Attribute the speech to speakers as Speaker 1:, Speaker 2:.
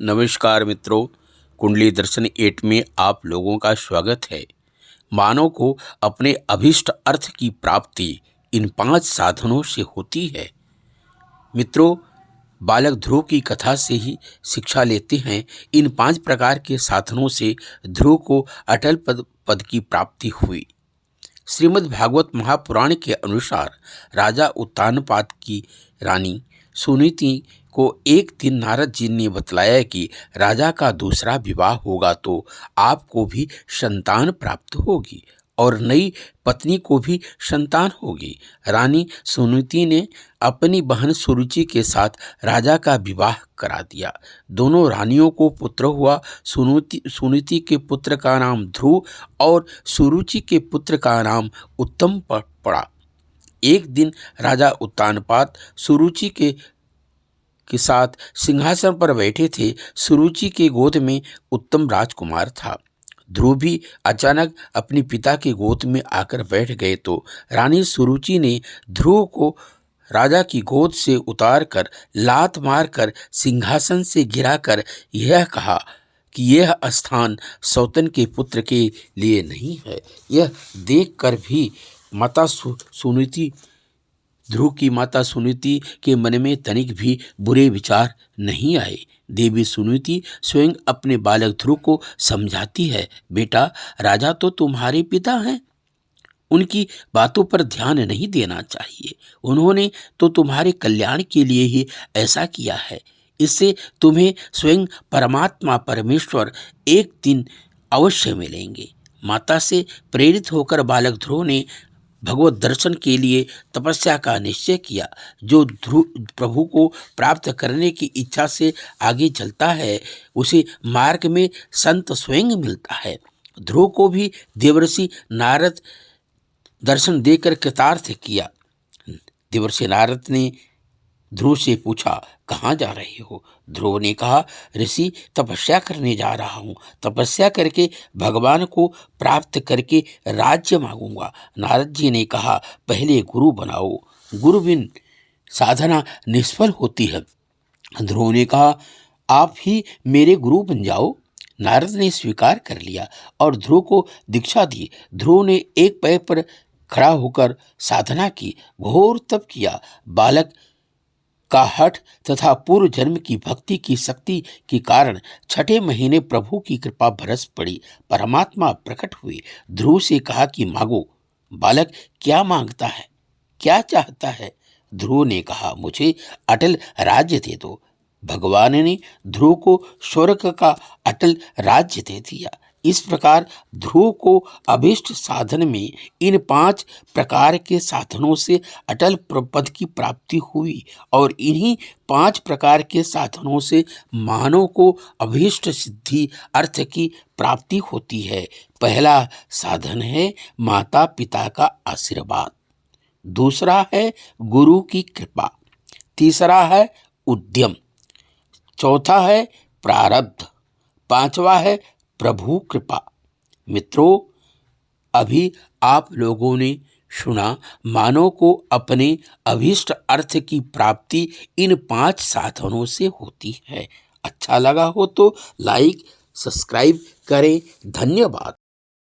Speaker 1: नमस्कार मित्रों, कुंडली दर्शन 8 में आप लोगों का स्वागत है। मानव को अपने अभीष्ट अर्थ की प्राप्ति इन 5 साधनों से होती है। मित्रों, बालक ध्रुव की कथा से ही शिक्षा लेते हैं। इन 5 प्रकार के साधनों से ध्रुव को अटल पद की प्राप्ति हुई। श्रीमद् भागवत महापुराण के अनुसार राजा उत्तानपाद की रानी सुनीति को एक दिन नारद जी ने बतलाया कि राजा का दूसरा विवाह होगा तो आपको भी संतान प्राप्त होगी और नई पत्नी को भी संतान होगी। रानी सुनीति ने अपनी बहन सुरुचि के साथ राजा का विवाह करा दिया। दोनों रानियों को पुत्र हुआ। सुनीति के पुत्र का नाम ध्रुव और सुरुचि के पुत्र का नाम उत्तम पड़ा। एक दिन राजा उत्तानपाद सुरुचि के साथ सिंहासन पर बैठे थे। सुरुचि के गोद में उत्तम राजकुमार था। ध्रुव भी अचानक अपने पिता के गोद में आकर बैठ गए तो रानी सुरुचि ने ध्रुव को राजा की गोद से उतारकर लात मारकर सिंहासन से गिराकर यह कहा कि यह स्थान सौतन के पुत्र के लिए नहीं है। यह देखकर भी ध्रुव की माता सुनीति के मन में तनिक भी बुरे विचार नहीं आए। देवी सुनीति स्वयं अपने बालक ध्रुव को समझाती है, बेटा, राजा तो तुम्हारे पिता हैं, उनकी बातों पर ध्यान नहीं देना चाहिए। उन्होंने तो तुम्हारे कल्याण के लिए ही ऐसा किया है। इससे तुम्हें स्वयं परमात्मा परमेश्वर एक दिन अवश्य मिलेंगे। माता से प्रेरित होकर बालक ध्रुव ने भगवत दर्शन के लिए तपस्या का निश्चय किया। जो ध्रुव प्रभु को प्राप्त करने की इच्छा से आगे चलता है उसे मार्ग में संत स्वयं मिलता है। ध्रुव को भी देवर्षि नारद दर्शन देकर कृतार्थ किया। देवर्षि नारद ने ध्रुव से पूछा, कहाँ जा रहे हो? ध्रुव ने कहा, ऋषि, तपस्या करने जा रहा हूँ। तपस्या करके भगवान को प्राप्त करके राज्य मांगूंगा। नारद जी ने कहा, पहले गुरु बनाओ, गुरु बिन साधना निष्फल होती है। ध्रुव ने कहा, आप ही मेरे गुरु बन जाओ। नारद ने स्वीकार कर लिया और ध्रुव को दीक्षा दी। ध्रुव ने एक पैर पर खड़ा होकर साधना की, घोर तप किया। बालक का हठ तथा पूर्व जन्म की भक्ति की शक्ति के कारण 6ठे महीने प्रभु की कृपा बरस पड़ी। परमात्मा प्रकट हुए। ध्रुव से कहा कि मांगो। बालक क्या मांगता है, क्या चाहता है? ध्रुव ने कहा, मुझे अटल राज्य दे दो। भगवान ने ध्रुव को स्वर्ग का अटल राज्य दे दिया। इस प्रकार ध्रुव को अभीष्ट साधन में इन 5 प्रकार के साधनों से अटल पद की प्राप्ति हुई और इन्हीं 5 प्रकार के साधनों से मानव को अभीष्ट सिद्धि अर्थ की प्राप्ति होती है। पहला साधन है माता पिता का आशीर्वाद, दूसरा है गुरु की कृपा, तीसरा है उद्यम, चौथा है प्रारब्ध, 5वां है प्रभु कृपा। मित्रों, अभी आप लोगों ने सुना, मानव को अपने अभीष्ट अर्थ की प्राप्ति इन 5 साधनों से होती है। अच्छा लगा हो तो लाइक सब्सक्राइब करें। धन्यवाद।